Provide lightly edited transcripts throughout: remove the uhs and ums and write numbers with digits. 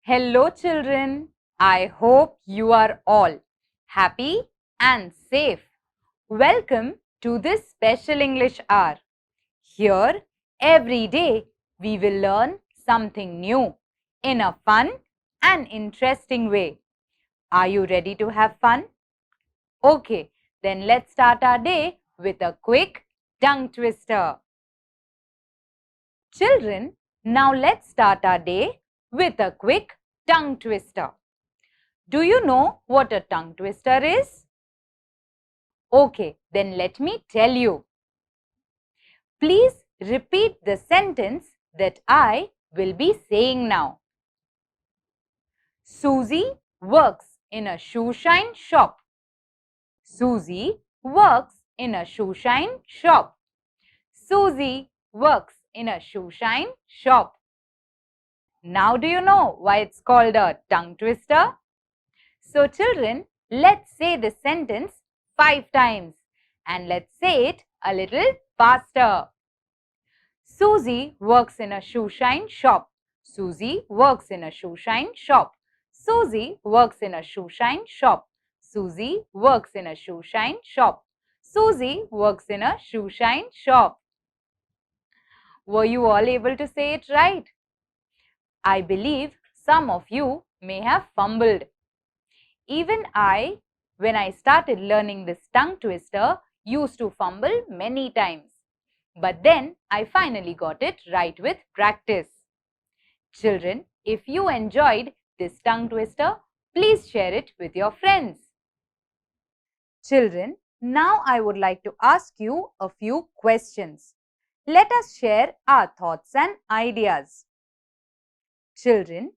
Hello children, I hope you are all happy and safe. Welcome to this special English hour. Here, every day, we will learn something new in a fun and interesting way. Are you ready to have fun? Okay, then let's start our day with a quick tongue twister. Children, now let's start our day with a quick tongue twister. Do you know what a tongue twister is? Okay, then let me tell you. Please repeat the sentence that I will be saying now. Susie works in a shoe shine shop. Susie works in a shoe shine shop. Susie works in a shoe shine shop. Now do you know why it's called a tongue twister? So children, let's say this sentence 5 times and let's say it a little faster. Susie works in a shoe shine shop. Susie works in a shoe shine shop. Susie works in a shoe shine shop. Susie works in a shoe shine shop. Susie works in a shoe shine shop. Were you all able to say it right? I believe some of you may have fumbled. Even I, when I started learning this tongue twister, used to fumble many times. But then I finally got it right with practice. Children, if you enjoyed this tongue twister, please share it with your friends. Children, now I would like to ask you a few questions. Let us share our thoughts and ideas. Children,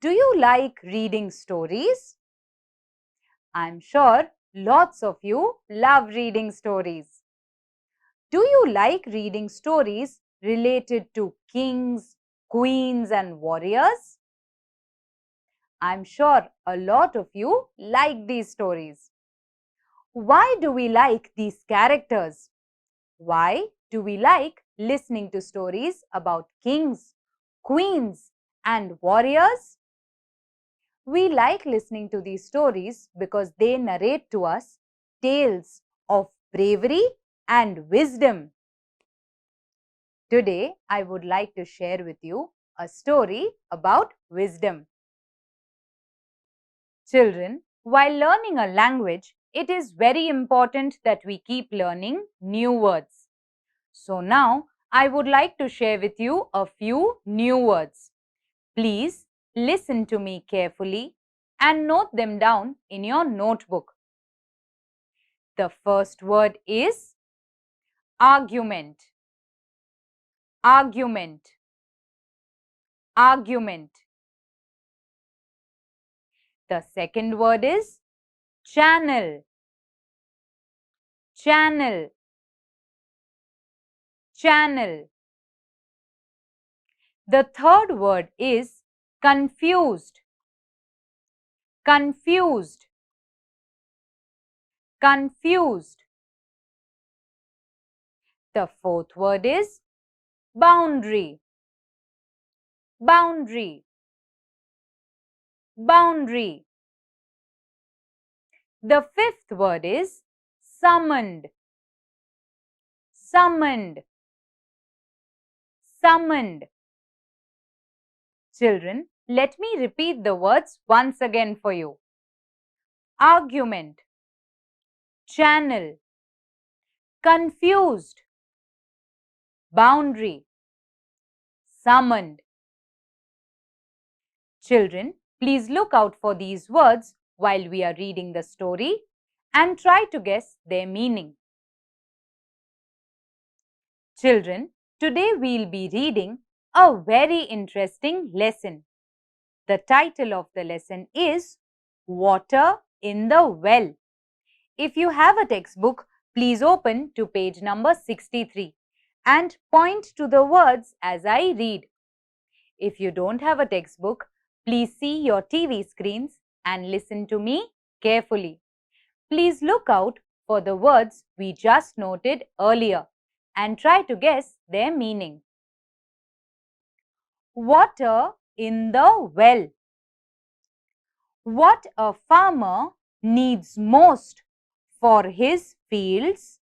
do you like reading stories? I'm sure lots of you love reading stories. Do you like reading stories related to kings, queens and warriors? I'm sure a lot of you like these stories. Why do we like these characters? Why do we like listening to stories about kings, queens and warriors? We like listening to these stories because they narrate to us tales of bravery and wisdom. Today, I would like to share with you a story about wisdom. Children, while learning a language, it is very important that we keep learning new words. So now, I would like to share with you a few new words. Please listen to me carefully and note them down in your notebook. The first word is argument. Argument. Argument. The second word is channel. Channel. Channel. The third word is confused. Confused. Confused. The fourth word is boundary. Boundary. Boundary. The fifth word is summoned. Summoned. Summoned. Children, let me repeat the words once again for you. Argument. Channel. Confused. Boundary. Summoned. Children, Please look out for these words while we are reading the story and try to guess their meaning. Children, today we'll be reading a very interesting lesson. The title of the lesson is Water in the Well. If you have a textbook, please open to page number 63 and point to the words as I read. If you don't have a textbook, please see your TV screens and listen to me carefully. Please look out for the words we just noted earlier and try to guess their meaning. Water in the well. What a farmer needs most for his fields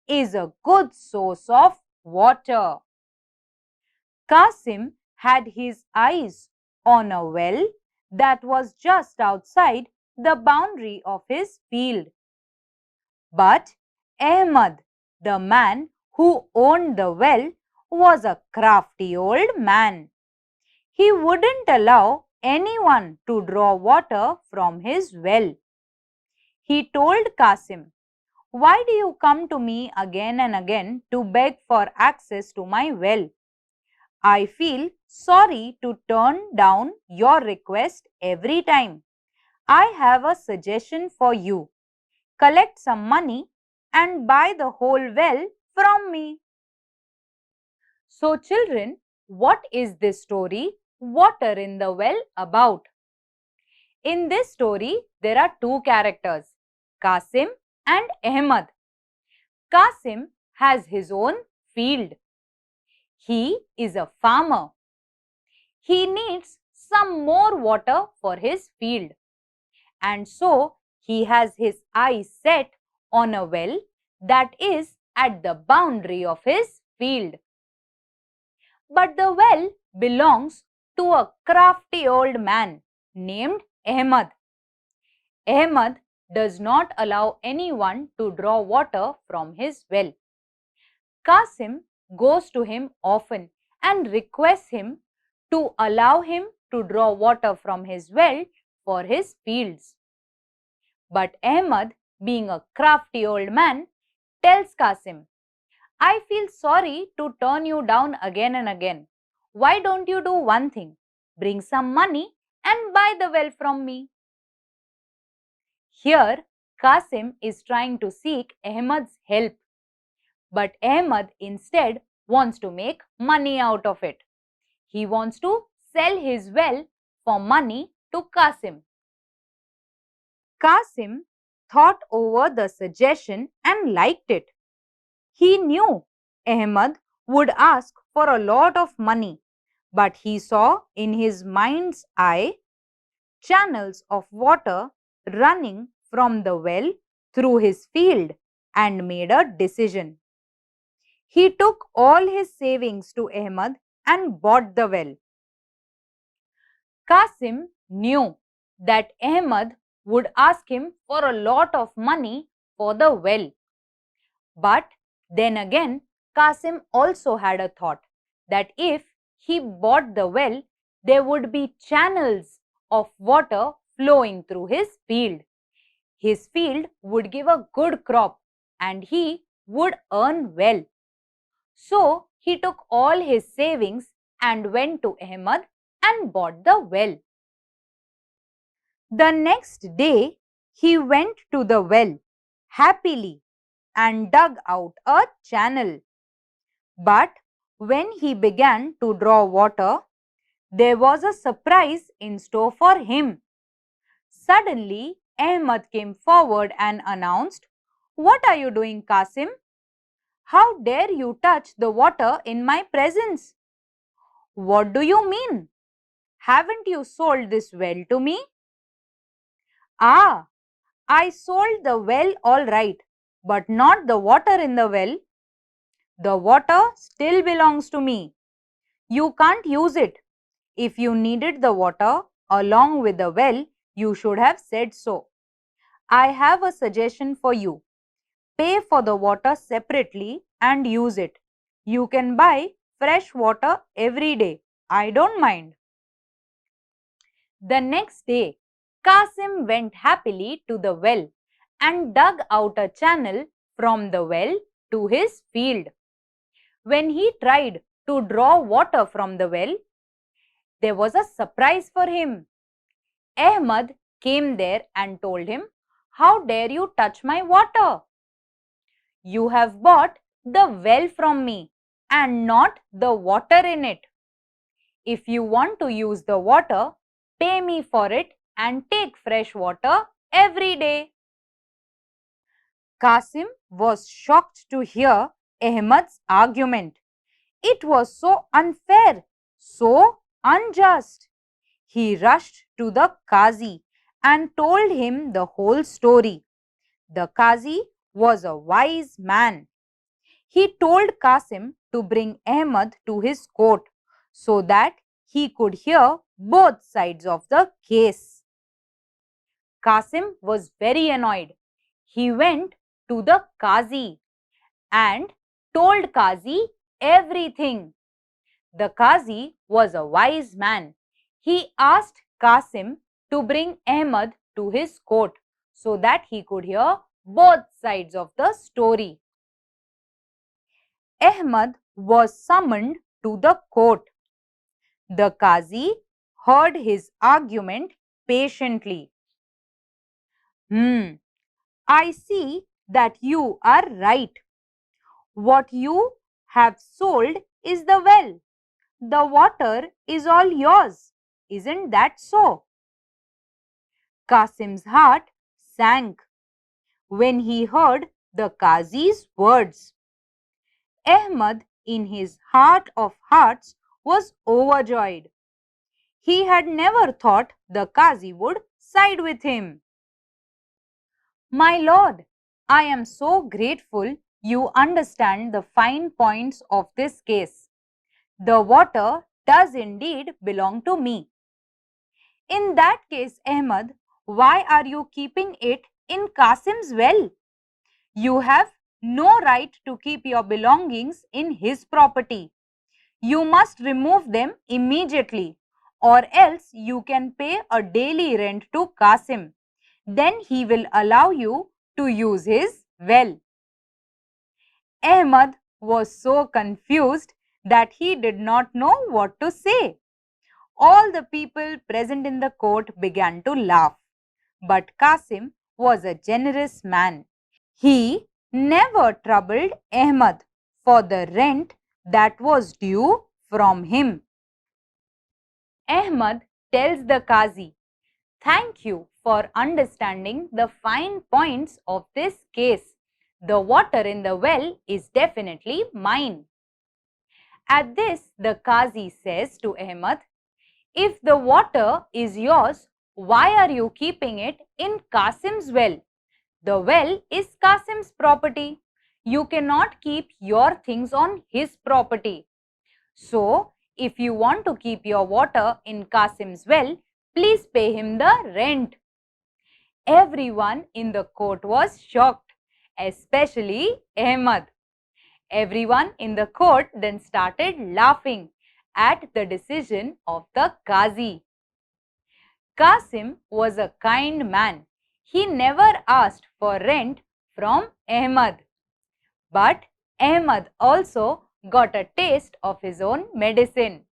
is a good source of water. Qasim had his eyes on a well that was just outside the boundary of his field. But Ahmad, the man who owned the well, was a crafty old man. He wouldn't allow anyone to draw water from his well. He told Qasim, "Why do you come to me again and again to beg for access to my well? I feel sorry to turn down your request every time. I have a suggestion for you. Collect some money and buy the whole well from me." So children, what is this story, Water in the Well, about? In this story, there are two characters, Qasim and Ahmad. Qasim has his own field. He is a farmer. He needs some more water for his field. And so, he has his eyes set on a well that is at the boundary of his field. But the well belongs to a crafty old man named Ahmad. Ahmad does not allow anyone to draw water from his well. Qasim goes to him often and requests him to allow him to draw water from his well for his fields. But Ahmad, being a crafty old man, tells Qasim, "I feel sorry to turn you down again and again. Why don't you do one thing? Bring some money and buy the well from me." Here, Qasim is trying to seek Ahmad's help. But Ahmad instead wants to make money out of it. He wants to sell his well for money to Qasim. Qasim thought over the suggestion and liked it. He knew Ahmad would ask for a lot of money, but he saw in his mind's eye channels of water running from the well through his field and made a decision. He took all his savings to Ahmad and bought the well. Qasim knew that Ahmad would ask him for a lot of money for the well. But then again, Qasim also had a thought that if he bought the well, there would be channels of water flowing through his field. His field would give a good crop and he would earn well. So he took all his savings and went to Ahmad and bought the well. The next day, he went to the well happily and dug out a channel. But when he began to draw water, there was a surprise in store for him. Suddenly, Ahmad came forward and announced, "What are you doing, Qasim? How dare you touch the water in my presence? What do you mean? Haven't you sold this well to me?" "Ah, I sold the well all right, but not the water in the well. The water still belongs to me. You can't use it. If you needed the water along with the well, you should have said so. I have a suggestion for you. Pay for the water separately and use it. You can buy fresh water every day. I don't mind." The next day, Qasim went happily to the well and dug out a channel from the well to his field. When he tried to draw water from the well, there was a surprise for him. Ahmad came there and told him, "How dare you touch my water? You have bought the well from me and not the water in it. If you want to use the water, pay me for it and take fresh water every day." Qasim was shocked to hear Ahmad's argument. It was so unfair, so unjust. He rushed to the Qazi and told him the whole story. The Qazi was a wise man. He told Qasim to bring Ahmad to his court so that he could hear both sides of the case. Qasim was very annoyed. He went to the Qazi and told Qazi everything. The Qazi was a wise man. He asked Qasim to bring Ahmad to his court so that he could hear both sides of the story. Ahmad was summoned to the court. The Qazi heard his argument patiently. I see that you are right. What you have sold is the well. The water is all yours. Isn't that so? Qasim's heart sank when he heard the Qazi's words. Ahmad, in his heart of hearts, was overjoyed. He had never thought the Qazi would side with him. "My lord, I am so grateful you understand the fine points of this case. The water does indeed belong to me." "In that case, Ahmad, why are you keeping it in Qasim's well? You have no right to keep your belongings in his property. You must remove them immediately, or else you can pay a daily rent to Qasim. Then he will allow you to use his well." Ahmad was so confused that he did not know what to say. All the people present in the court began to laugh. But Qasim was a generous man. He never troubled Ahmad for the rent that was due from him. Ahmad tells the Qazi, "Thank you for understanding the fine points of this case. The water in the well is definitely mine." At this, the Qazi says to Ahmad, "If the water is yours, why are you keeping it in Qasim's well? The well is Qasim's property. You cannot keep your things on his property. So, if you want to keep your water in Qasim's well, please pay him the rent." Everyone in the court was shocked, especially Ahmad. Everyone in the court then started laughing at the decision of the Qazi. Qasim was a kind man. He never asked for rent from Ahmad. But Ahmad also got a taste of his own medicine.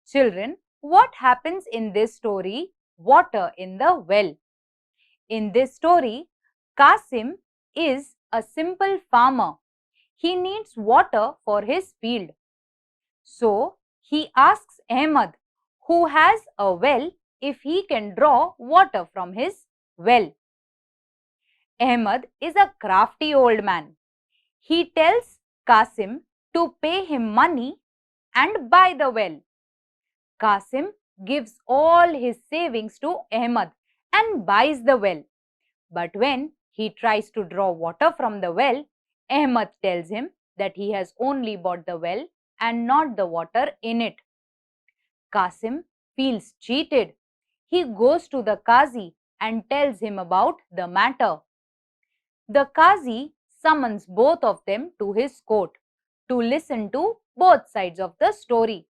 Children, what happens in this story, Water in the Well? In this story, Qasim is a simple farmer. He needs water for his field. So, he asks Ahmad, who has a well, if he can draw water from his well. Ahmad is a crafty old man. He tells Qasim to pay him money and buy the well. Qasim gives all his savings to Ahmad and buys the well. But when he tries to draw water from the well, Ahmad tells him that he has only bought the well and not the water in it. Qasim feels cheated. He goes to the Qazi and tells him about the matter. The Qazi summons both of them to his court to listen to both sides of the story.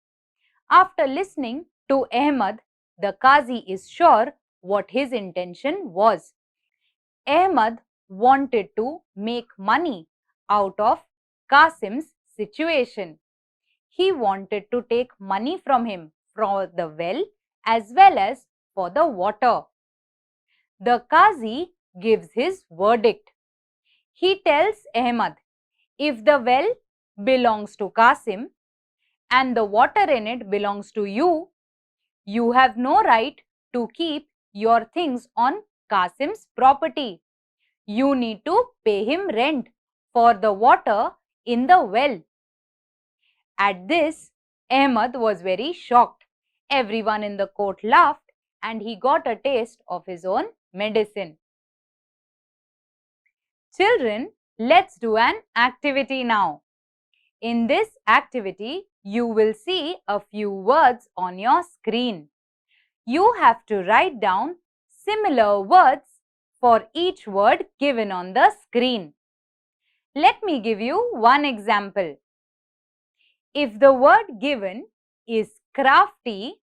After listening to Ahmad, the Qazi is sure what his intention was. Ahmad wanted to make money out of Qasim's situation. He wanted to take money from him for the well as well as for the water. The Qazi gives his verdict. He tells Ahmad, if the well belongs to Qasim and the water in it belongs to you, you have no right to keep your things on Qasim's property. You need to pay him rent for the water in the well. At this, Ahmad was very shocked. Everyone in the court laughed and he got a taste of his own medicine. Children, let's do an activity now. In this activity, you will see a few words on your screen. You have to write down similar words for each word given on the screen. Let me give you one example. If the word given is crafty,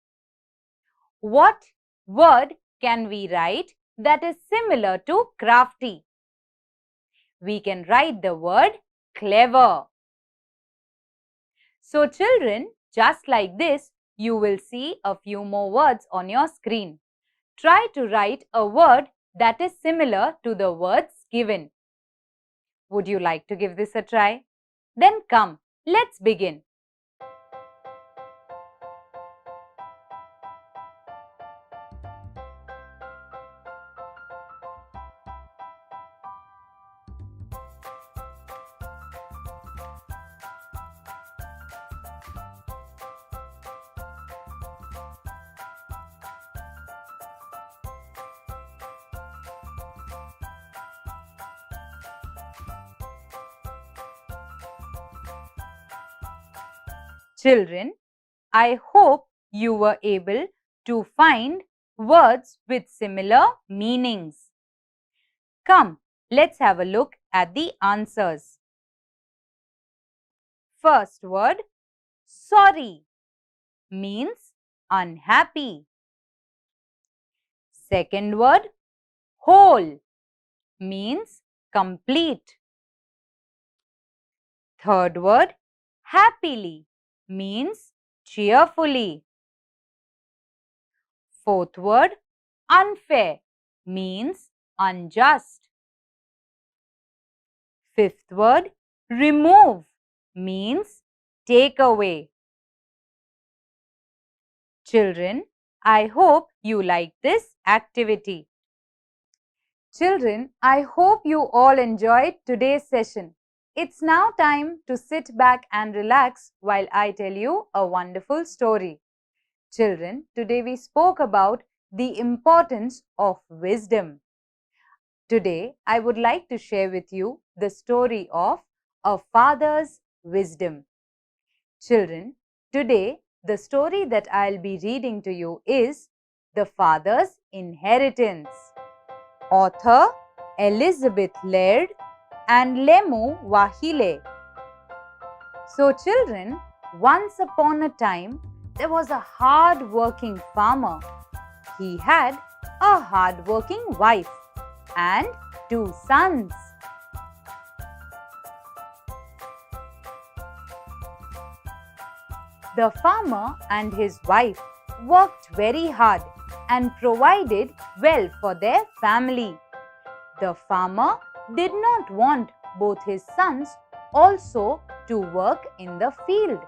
what word can we write that is similar to crafty? We can write the word clever. So children, just like this, you will see a few more words on your screen. Try to write a word that is similar to the words given. Would you like to give this a try? Then come, let's begin. Children, I hope you were able to find words with similar meanings. Come, let's have a look at the answers. First word, sorry, means unhappy. Second word, whole, means complete. Third word, happily, means cheerfully. Fourth word, unfair, means unjust. Fifth word, remove, means take away. Children, I hope you like this activity. Children, I hope you all enjoyed today's session. It's now time to sit back and relax while I tell you a wonderful story. Children, today we spoke about the importance of wisdom. Today, I would like to share with you the story of a father's wisdom. Children, today the story that I'll be reading to you is The Father's Inheritance. Author Elizabeth Laird and Lemu Wahile. So children, once upon a time, there was a hard-working farmer. He had a hard-working wife and 2 sons. The farmer and his wife worked very hard and provided well for their family. The farmer did not want both his sons also to work in the field.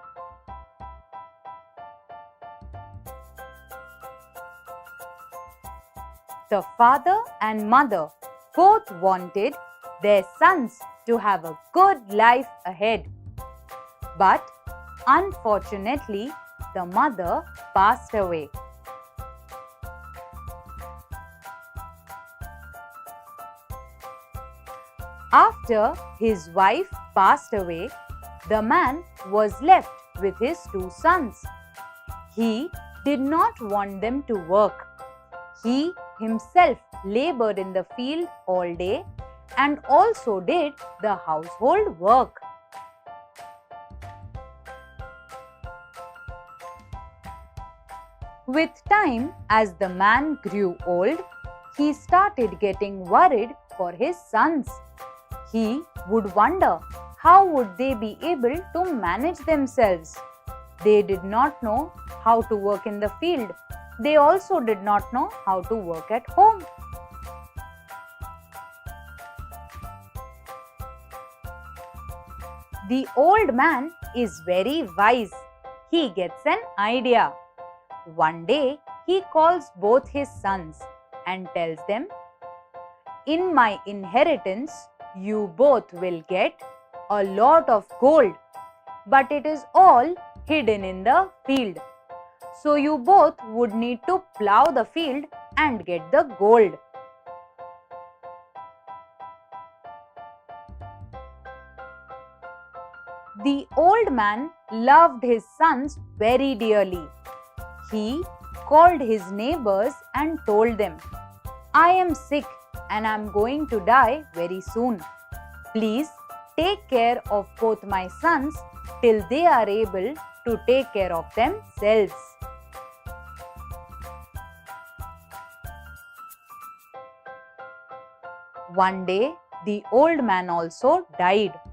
The father and mother both wanted their sons to have a good life ahead. But unfortunately, the mother passed away. After his wife passed away, the man was left with his 2 sons. He did not want them to work. He himself labored in the field all day and also did the household work. With time, as the man grew old, he started getting worried for his sons. He would wonder how would they be able to manage themselves. They did not know how to work in the field. They also did not know how to work at home. The old man is very wise. He gets an idea. One day, he calls both his sons and tells them, "In my inheritance, you both will get a lot of gold, but it is all hidden in the field. So you both would need to plow the field and get the gold." The old man loved his sons very dearly. He called his neighbors and told them, "I am sick and I am going to die very soon. Please take care of both my sons till they are able to take care of themselves." One day, the old man also died.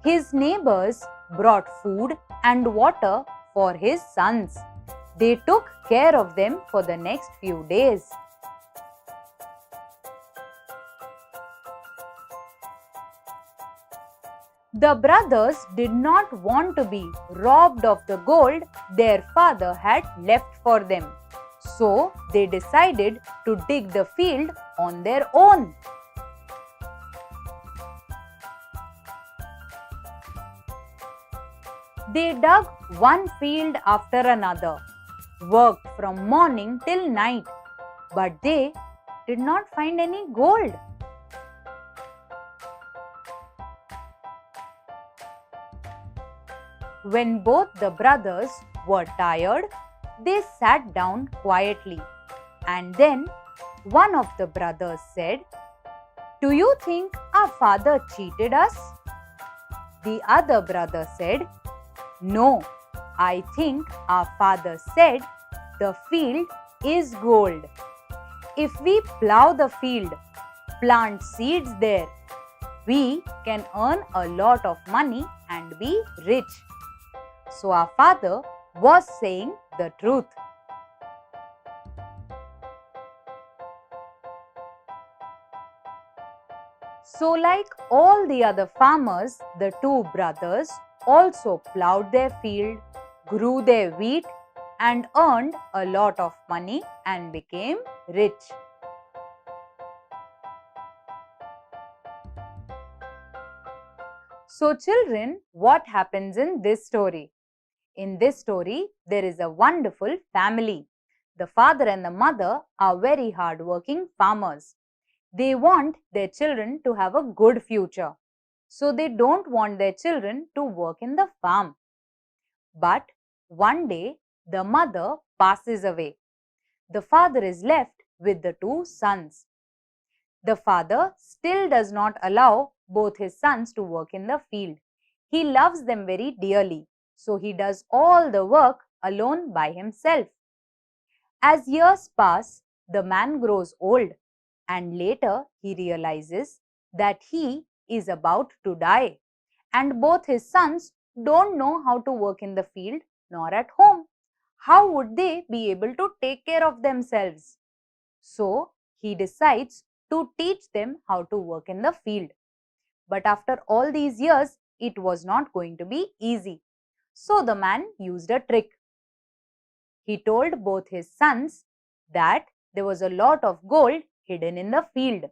His neighbors brought food and water for his sons. They took care of them for the next few days. The brothers did not want to be robbed of the gold their father had left for them. So they decided to dig the field on their own. They dug one field after another, worked from morning till night, but they did not find any gold. When both the brothers were tired, they sat down quietly, and then one of the brothers said, "Do you think our father cheated us?" The other brother said, "No, I think our father said the field is gold. If we plow the field, plant seeds there, we can earn a lot of money and be rich." So our father was saying the truth. So like all the other farmers, the two brothers also plowed their field, grew their wheat, and earned a lot of money and became rich. So children, what happens in this story? In this story, there is a wonderful family. The father and the mother are very hardworking farmers. They want their children to have a good future. So they don't want their children to work in the farm. But one day, the mother passes away. The father is left with the two sons. The father still does not allow both his sons to work in the field. He loves them very dearly, so he does all the work alone by himself. As years pass, the man grows old, and later he realizes that he is about to die, and both his sons don't know how to work in the field nor at home. How would they be able to take care of themselves? So he decides to teach them how to work in the field. But after all these years, it was not going to be easy. So the man used a trick. He told both his sons that there was a lot of gold hidden in the field.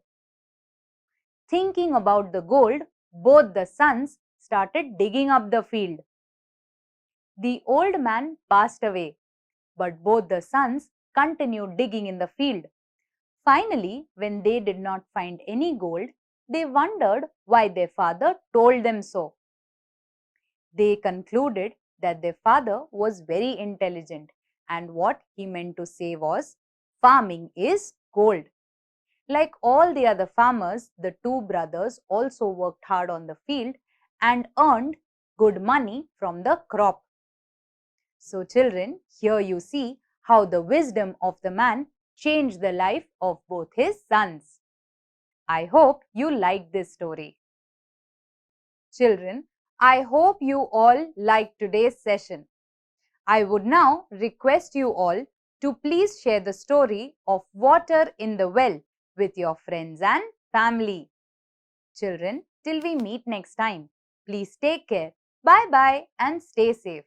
Thinking about the gold, both the sons started digging up the field. The old man passed away, but both the sons continued digging in the field. Finally, when they did not find any gold, they wondered why their father told them so. They concluded that their father was very intelligent, and what he meant to say was, farming is gold. Like all the other farmers, the two brothers also worked hard on the field and earned good money from the crop. So children, here you see how the wisdom of the man changed the life of both his sons. I hope you liked this story. Children, I hope you all liked today's session. I would now request you all to please share the story of water in the well with your friends and family. Children, till we meet next time, please take care. Bye bye and stay safe.